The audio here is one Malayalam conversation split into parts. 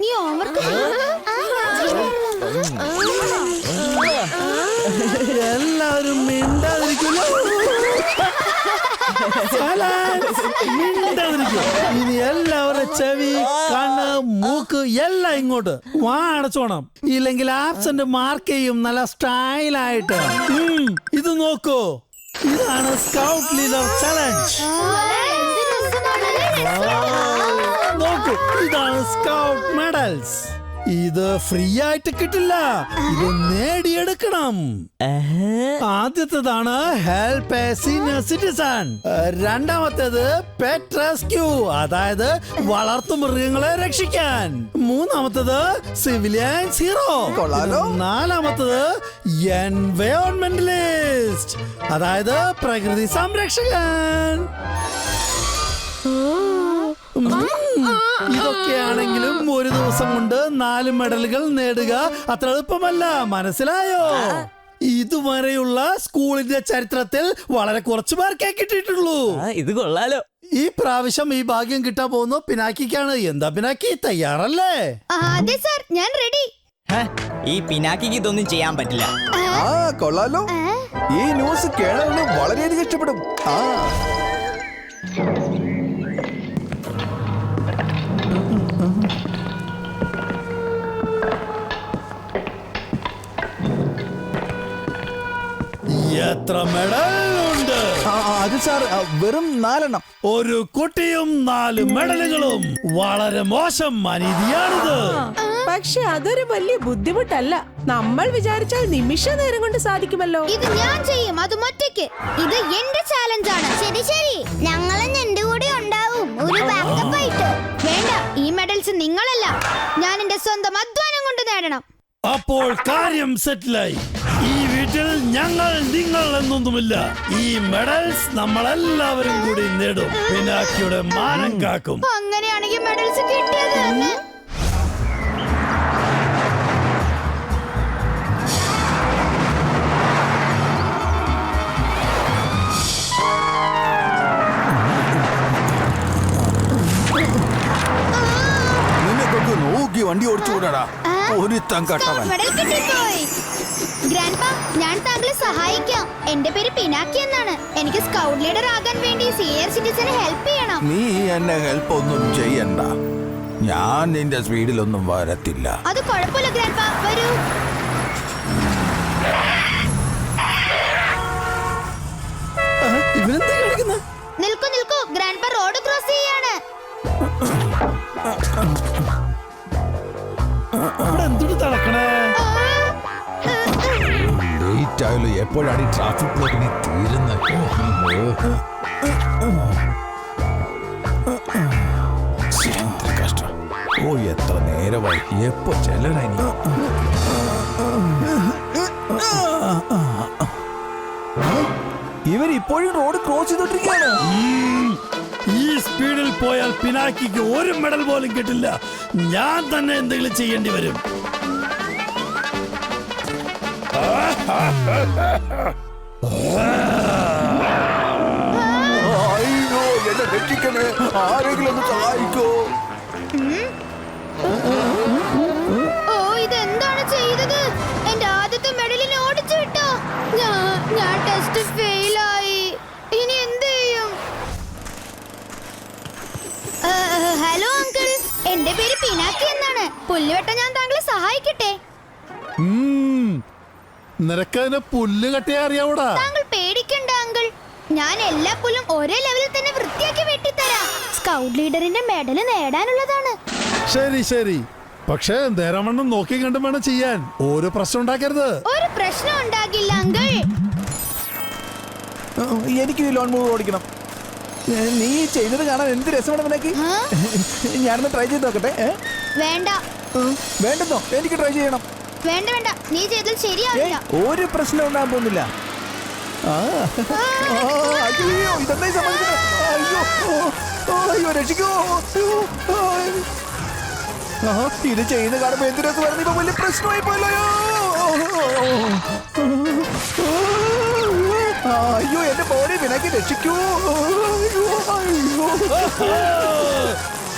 നീ ഓവർക്ക് എല്ലാവരും മിണ്ടാതിരിക്കുന്നു. ഇനി എല്ലാവരുടെ ചെവി, കണ്ണ്, മൂക്ക് എല്ലാം ഇങ്ങോട്ട് വാ അടച്ചോണം. ഇല്ലെങ്കിൽ ആബ്സെന്റ് മാർക്ക് ചെയ്യും നല്ല സ്റ്റൈലായിട്ട്. ഇത് നോക്കൂ, ഇതാണ് സ്കൗട്ട് ലീഡർ ചലഞ്ച്. നോക്കൂ, ഇതാണ് സ്കൗട്ട് മെഡൽസ്. ഇത് ഫ്രീ ആയിട്ട് കിട്ടില്ല, ഇത് നേടിയെടുക്കണം. ആദ്യത്തേതാണ് ഹെൽപ്പ് എ സീനിയർ സിറ്റിസൺ. രണ്ടാമത്തേത് പെറ്റ് റെസ്ക്യൂ, അതായത് വളർത്തു മൃഗങ്ങളെ രക്ഷിക്കാൻ. മൂന്നാമത്തേത് സിവിലിയൻസ് ഹീറോ. നാലാമത്തേത് എൻവയോൺമെന്റലിസ്റ്റ്, അതായത് പ്രകൃതി സംരക്ഷകൻ. ഇതൊക്കെയാണെങ്കിലും ഒരു ദിവസം കൊണ്ട് 4 മെഡലുകൾ നേടുക അത്ര എളുപ്പമല്ല, മനസ്സിലായോ? ഇതുവരെയുള്ള സ്കൂളിന്റെ ചരിത്രത്തിൽ വളരെ കുറച്ചു പേർക്കേ കിട്ടിയിട്ടുള്ളൂ. ഇത് കൊള്ളാലോ. ഈ പ്രാവശ്യം ഈ ഭാഗ്യം കിട്ടാൻ പോകുന്നു പിനാക്കിക്കാണ്. എന്താ പിനാക്കി, തയ്യാറല്ലേ? അതെ സർ, ഞാൻ റെഡി. ഈ പിനാക്കിക്ക് ഇതൊന്നും ചെയ്യാൻ പറ്റില്ല. കൊള്ളാലോ. ഈ ന്യൂസ് കേരളത്തിന് വളരെയധികം ഇഷ്ടപ്പെടും. എത്ര മെഡൽ ഉണ്ട്? അത് സാർ വെറും 4 എണ്ണം. ഒരു കുട്ടിയും 4 മെഡലുകളും. വളരെ മോശം അനീതിയാണിത്. പക്ഷെ അതൊരു വലിയ ബുദ്ധിമുട്ടല്ല. നമ്മൾ വിചാരിച്ചാൽ നിമിഷ നേരം കൊണ്ട് സാധിക്കുമല്ലോ. ഇത് ഞാൻ ചെയ്യും, അത് ഒറ്റയ്ക്ക്. ഇത് എന്റെ ചാലഞ്ച് ആണ്. ശരി ശരി, ഞങ്ങളും എന്റെ കൂടെ ഉണ്ടാവും ഒരു ബാക്കപ്പ് ആയിട്ട്. വേണ്ട, ഈ മെഡൽസ് നിങ്ങളല്ല, ഞാൻ എന്റെ സ്വന്തം അധ്വാനം കൊണ്ട് നേടണം. അപ്പോൾ കാര്യം സെറ്റിലായി. ഈ വീട്ടിൽ ഞങ്ങൾ നിങ്ങൾ എന്നൊന്നുമില്ല. ഈ മെഡൽസ് നമ്മളെല്ലാവരും കൂടി നേടും. പിനാക്കിയുടെ മാനം കാക്കും. അങ്ങനെയാണെങ്കിൽ മെഡൽസ് കിട്ടിയത് തന്നെ. നിനക്കൊക്കെ നോക്കി വണ്ടി ഓടിച്ചുകൂടാ. ഒരുത്തം കട്ടവൻ. ഗ്രാൻഡ്പാ, ഞാൻ താങ്കളെ സഹായിക്കാം. എന്റെ പേര് പിനാക്കി എന്നാണ്. എനിക്ക് സ്കൗട്ട് ലീഡർ ആകാൻ വേണ്ടി സീനിയർ സിറ്റിസനെ ഹെൽപ്പ് ചെയ്യണം. നീ എന്നെ ഹെൽപ്പ് ഒന്നും ചെയ്യണ്ട. ഞാൻ നിന്റെ സ്പീഡിലൊന്നും വരത്തില്ല. അത് കുഴപ്പമില്ല ഗ്രാൻഡ്പാ, വരൂ. നിൽക്കൂ നിൽക്കൂ, ഗ്രാൻഡ്പാ റോഡ് ക്രോസ് ചെയ്യാണ്. ലേറ്റ് ആയാലോ. എപ്പോഴാണ് ഈ ട്രാഫിക് ബ്ലോക്കിന് തീരുന്നത്? കഷ്ടം. ഓ, എത്ര നേരമായി. എപ്പോ ചെല്ലണി? ഇവരിപ്പോഴും റോഡ് ക്രോസ് ചെയ്തോണ്ടിരിക്കുകയാണ്. ഈ സ്പീഡിൽ പോയാൽ പിനാക്കിക്ക് ഒരു മെഡൽ പോലും കിട്ടില്ല. ഞാൻ തന്നെ എന്തെങ്കിലും ചെയ്യേണ്ടി വരും. അയ്യോ, എന്നെ രക്ഷിക്കണേ. ആരെങ്കിലും ഒന്ന് സഹായിക്കോ. ഓ, ഇതെന്താണ് ചെയ്തത്? എന്റെ ആദ്യത്തെ മെഡലിനെ ഓടിച്ചു വിട്ടോ. ഞാൻ ടെസ്റ്റ് ഫെയിലായി. ഇനി എന്ത് ചെയ്യും? ഹലോ അങ്കിൾ, എന്റെ പേര് പിനാക്കി എന്നാണ്. പുല്ലുവെട്ട ഞാൻ താങ്കളെ സഹായിക്കട്ടെ? നിനക്കതിന് പുല്ല് കട്ടിയാ അറിയാവൂടാ. താങ്കൾ പേടിക്കണ്ട അങ്കിൾ, ഞാൻ എല്ലാ പുല്ലും ഒരേ ലെവലിൽ തന്നെ വൃത്തിയാക്കി വെട്ടിത്തരാം. Scout ലീഡറിന്റെ medal നേടാനുള്ളതാണ്. ശരി ശരി, പക്ഷേ നേരവണ്ണം നോക്കി കണ്ടും വേണം ചെയ്യാൻ. ഒരു പ്രശ്നം ഉണ്ടാക്കരുത്. ഒരു പ്രശ്നം ഉണ്ടാകില്ല അങ്കിൾ. എനിക്ക് ഈ ലോൺ മൂവ് ഓടിക്കണം. നീ ചെയ്തത് കാണാൻ എന്ത് രസമാണ് പിനാക്കി. ഞാനൊന്ന് ട്രൈ ചെയ്ത് നോക്കട്ടെ. വേണ്ട. വേണ്ടെന്നോ? എനിക്ക് ട്രൈ ചെയ്യണം. വേണ്ട വേണ്ട, നീ ചെയ്തത് ശരിയാവില്ല. ഒരു പ്രശ്നം ഉണ്ടാകാൻ പോകുന്നില്ല. അയ്യോ, ഇതെന്തായി സംഭവിക്കുന്നത്? അയ്യോ, രക്ഷിക്കോ. ഇത് ചെയ്യുന്ന കാണുമ്പോ എന്ത് രസം വരുന്ന. ഇപ്പൊ വലിയ പ്രശ്നമായി പോയല്ലോ. അയ്യോ, എന്റെ ബോഡി പിനാക്കി രക്ഷിക്കൂ.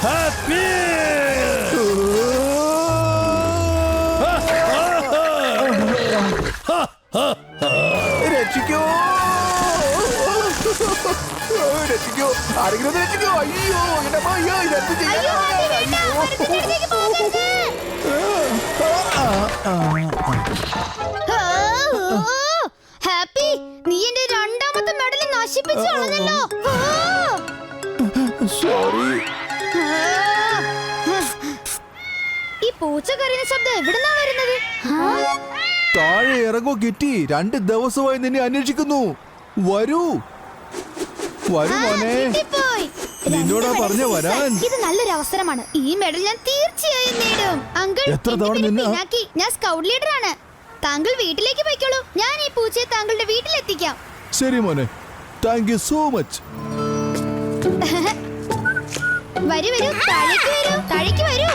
ഹാപ്പി ആരെങ്കിലും ഒന്ന് രക്ഷിക്കോ. അയ്യോ എന്റെ അമ്മ, അയ്യോ ഇതെന്ത് ചെയ്യാനാ? ഹാപ്പി, നീ എന്റെ രണ്ടാമത്തെ മെഡൽ നശിപ്പിച്ചു കളഞ്ഞല്ലോ. സോറി. ഈ പൂച്ച കരയുന്ന ശബ്ദം എവിടുന്നാ വരുന്നത്? താഴെ ഇറങ്ങോ കിറ്റി, 2 ദിവസമായി നിന്നെ അന്വേഷിക്കുന്നു. വരൂ വരൂ മോനെ. കിട്ടിപ്പോയി. നിന്നോടാ രണ്ട് പറഞ്ഞ medals വരാൻ. ഇത് നല്ലൊരു അവസരമാണ്. ഈ മെഡൽ ഞാൻ തീർച്ചയായും നേടും. അങ്കിൾ, എത്ര എന്റെ തവണ പേര് നിന്നെ- പിനാക്കി. ഞാൻ സ്കൗട്ട് ലീഡർ ആണ്. താങ്കൾ വീട്ടിലേക്ക് പോയിക്കോളൂ. ഞാൻ ഈ പൂച്ചയെ താങ്കളുടെ വീട്ടിലെത്തിക്കാം. ശരി മോനെ, താങ്ക് യു സോ മച്ച്. വരൂ വരൂ, താഴേക്ക് വരൂ, താഴേക്ക് വരൂ.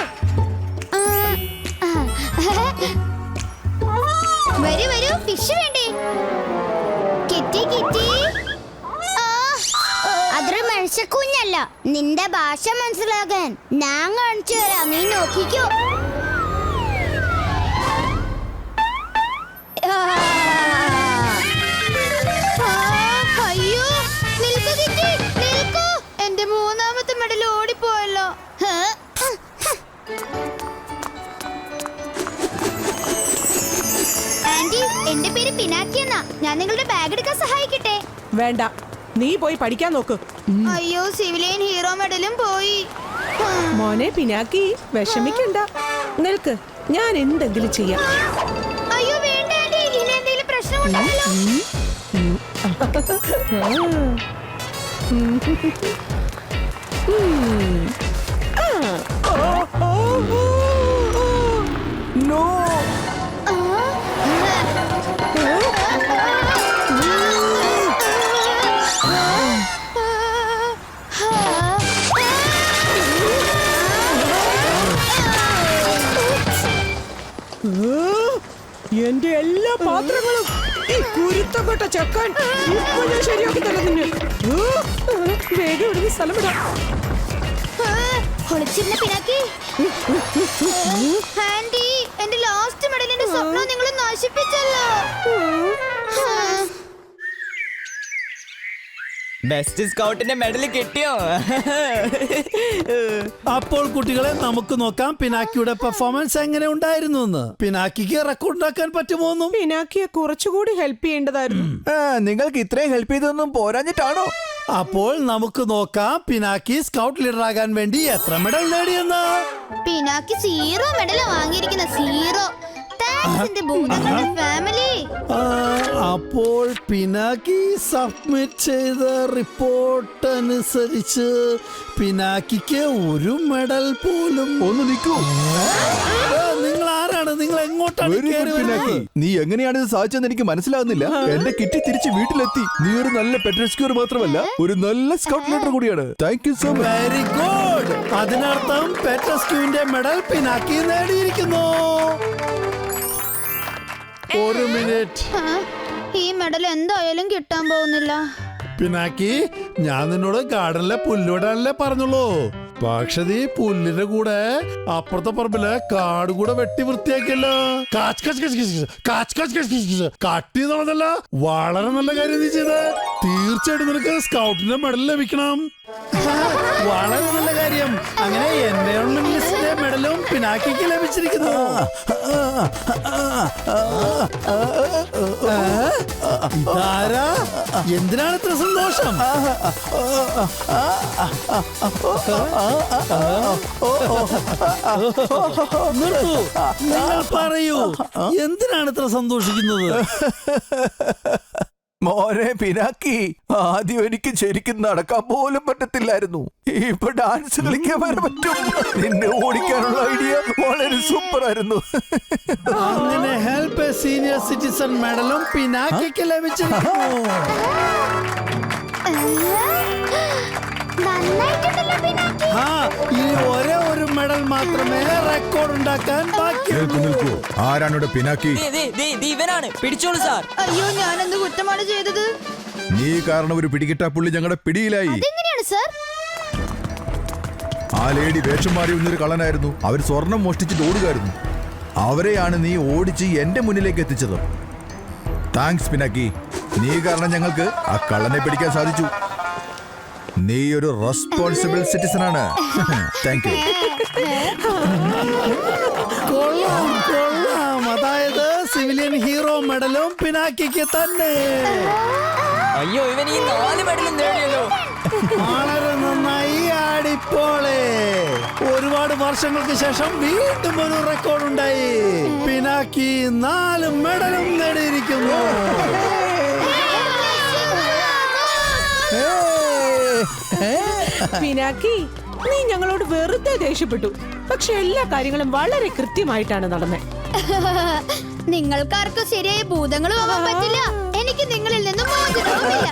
വരൂ വരൂ, ഫിഷ് വേണ്ടേ? Kitty kitty. അതൊരു മനുഷ്യക്കുഞ്ഞല്ല. നിന്റെ ഭാഷ മനസ്സിലാകാൻ ഞാൻ കാണിച്ചു തരാം, നീ നോക്കിക്കോ. അയ്യോ, നിൽക്കൂ കിറ്റി, നിൽക്കൂ. എന്റെ 3ാമത്തെ മെഡൽ ഓടിപ്പോയല്ലോ. ആന്റി, എന്റെ പേര് പിനാക്കി എന്നാ. ഞാൻ നിങ്ങളുടെ ബാഗ് എടുക്കാൻ സഹായിക്കട്ടെ? വേണ്ട, നീ പോയി പഠിക്കാൻ നോക്ക്. അയ്യോ, സിവിലിയൻ ഹീറോ മെഡലും പോയി. മോനെ പിനാക്കി, വിഷമിക്കണ്ട. നിൽക്ക്, ഞാൻ എന്തെങ്കിലും ചെയ്യാം. അയ്യോ വേണ്ട ആന്റി, ഇനി എന്തെങ്കിലും പ്രശ്നമുണ്ടല്ലോ. നോ. എന്റെ എല്ലാ പാത്രങ്ങളും ഈ കുരുത്തപ്പെട്ട ചെക്കൻ ഇപ്പൊ ഞാൻ ശരിയാക്കി തരാം നിന്നെ. വേഗം ഇവിടുന്ന് സ്ഥലം വിടാം. ഒളിച്ചിരുന്ന പിനാക്കി. ആന്റി, എന്റെ ലാസ്റ്റ് മെഡലിന്റെ സ്വപ്നം നിങ്ങൾ നശിപ്പിച്ചല്ലോ. ബെസ്റ്റ് സ്കൗട്ടിന്റെ മെഡൽ കിട്ടിയോ? അപ്പോൾ കുട്ടികളെ, നമുക്ക് നോക്കാം പിനാക്കിയുടെ പെർഫോമൻസ് എങ്ങനെ ഉണ്ടായിരുന്നു എന്ന്. പിനാക്കിക്ക് റെക്കോർഡ് ഉണ്ടാക്കാൻ പറ്റുമോ എന്നും. പിനാക്കിയെ കുറച്ചുകൂടി ഹെൽപ്പ് ചെയ്യേണ്ടതായിരുന്നു. നിങ്ങൾക്ക് ഇത്രയും ഹെൽപ്പ് ചെയ്തൊന്നും പോരാഞ്ഞിട്ടാണോ? അപ്പോൾ നമുക്ക് നോക്കാം പിനാക്കി സ്കൗട്ട് ലീഡർ ആകാൻ വേണ്ടി എത്ര മെഡൽ നേടിയെന്ന്. പിനാക്കി 0 മെഡൽ വാങ്ങിയിരിക്കുന്ന. 0. താങ്ക്സ് എന്റെ ഭൂതങ്ങളുടെ ഫാമിലി. അപ്പോൾ പിനാക്കി സബ്മിറ്റ് ചെയ്ത റിപ്പോർട്ട് അനുസരിച്ച് പിനാക്കിക്ക് 1 മെഡൽ പോലും. ഒന്ന് നിൽക്കൂ. നിങ്ങൾ ആരാണ്? നിങ്ങൾ എങ്ങോട്ടാണ് Very good, കേറി പിനാക്കി. വരുന്നത്? നീ എങ്ങനെയാണ് ഇത് സാധിച്ചെന്ന് എനിക്ക് മനസ്സിലാകുന്നില്ല. എന്റെ കിറ്റി തിരിച്ച് വീട്ടിലെത്തി. നീ ഒരു നല്ല പെറ്റ് റെസ്ക്യൂർ മാത്രമല്ല, ഒരു നല്ല സ്കൗട്ട് ലീഡർ കൂടിയാണ്. Thank you so much. Very good. അതിനർത്ഥം പെറ്റ് റെസ്ക്യൂവിന്റെ മെഡൽ പിനാക്കി നേടിയിരിക്കുന്നു. 1 മിനിറ്റ്. ഈ മെഡൽ എന്തായാലും കിട്ടാൻ പോകുന്നില്ല. പിനാക്കി, ഞാൻ നിന്നോട് ഗാർഡനിലെ പുല്ലുവിടാനല്ലേ പറഞ്ഞുള്ളൂ. പക്ഷെ നീ പുല്ലിന്റെ കൂടെ അപ്പുറത്തെ പറമ്പില് കാട് കൂടെ വെട്ടി വൃത്തിയാക്കിയല്ലോ. കട്ടി നടന്നല്ല. വളരെ നല്ല കാര്യം നീ ചെയ്ത. തീർച്ചയായിട്ടും നിനക്ക് സ്കൗട്ടിന്റെ മെഡൽ ലഭിക്കണം. വളരെ നല്ല കാര്യം. അങ്ങനെ എൻവയോൺമെന്റലിസ്റ്റിന്റെ മെഡലും പിനാക്കിക്ക് ലഭിച്ചിരിക്കുന്നു. ഇതാരാ? എന്തിനാണ് ഇത്ര സന്തോഷം? നിർത്തൂ. നിങ്ങൾ പറയൂ, എന്തിനാണ് ഇത്ര സന്തോഷിക്കുന്നത്? മോനെ പിനാക്കി, ആദ്യം എനിക്ക് ശരിക്കും നടക്കാൻ പോലും പറ്റത്തില്ലായിരുന്നു. ഇപ്പൊ ഡാൻസ് കളിക്കാൻ വരെ പറ്റും. നിന്നെ ഓടിക്കാനുള്ള ഐഡിയ വളരെ സൂപ്പർ ആയിരുന്നു. അങ്ങനെ ഹെൽപ്പ് എ സീനിയർ സിറ്റിസൺ മെഡലും പിനാക്കിക്ക് ലഭിച്ചിരിക്കുന്നു. നന്നായിട്ടുണ്ടല്ലോ പിനാക്കി. ഇനി ഒരേ ഒരു മെഡൽ മാത്രമേ റെക്കോർഡ് ഉണ്ടാക്കാൻ ബാക്കിയുള്ളൂ. ആരാണ് ഇവിടെ പിനാക്കി? ഇവനാണ്, പിടിച്ചോളൂ സാർ. അയ്യോ, ഞാനെന്ത് കുറ്റമാണ് ചെയ്തത്? നീ കാരണം ഒരു പിടികിട്ടാ പുള്ളി ഞങ്ങളുടെ പിടിയിലായി. അതെങ്ങനെയാണ് സാർ? ആ ലേഡി വേഷം മാറി വന്നൊരു കള്ളനായിരുന്നു. അവർ സ്വർണം മോഷ്ടിച്ചിട്ട് ഓടുകയായിരുന്നു. അവരെയാണ് നീ ഓടിച്ച് എന്റെ മുന്നിലേക്ക് എത്തിച്ചത്. താങ്ക്സ് പിനാക്കി. നീ കാരണം ഞങ്ങൾക്ക് ആ കള്ളനെ പിടിക്കാൻ സാധിച്ചു. നീ ഒരു റെസ്പോൺസിബിൾ സിറ്റിസൺ ആണ്. Thank you. കൊള്ളാം കൊള്ളാം. അതായത് സിവിലിയൻ ഹീറോ മെഡലും പിനാക്കിക്ക് തന്നെ. അയ്യോ ഇവൻ ഈ 4 മെഡലും നേടിയല്ലോ. വളരെ നന്നായി ആടിപ്പോളെ. ഒരുപാട് വർഷങ്ങൾക്ക് ശേഷം വീണ്ടും ഒരു റെക്കോർഡ് ഉണ്ടായി. പിനാക്കി 4 മെഡലും നേടിയിരിക്കുന്നു. പിനാക്കി, നീ ഞങ്ങളോട് വെറുതെ ദേഷ്യപ്പെട്ടു. പക്ഷെ എല്ലാ കാര്യങ്ങളും വളരെ കൃത്യമായിട്ടാണ് നടന്നത്. നിങ്ങൾക്കാർക്കും ശരിയായ ഭൂതങ്ങളും ആവാൻ പറ്റില്ല. എനിക്ക് നിങ്ങളിൽ നിന്നും മോചനവുമില്ല.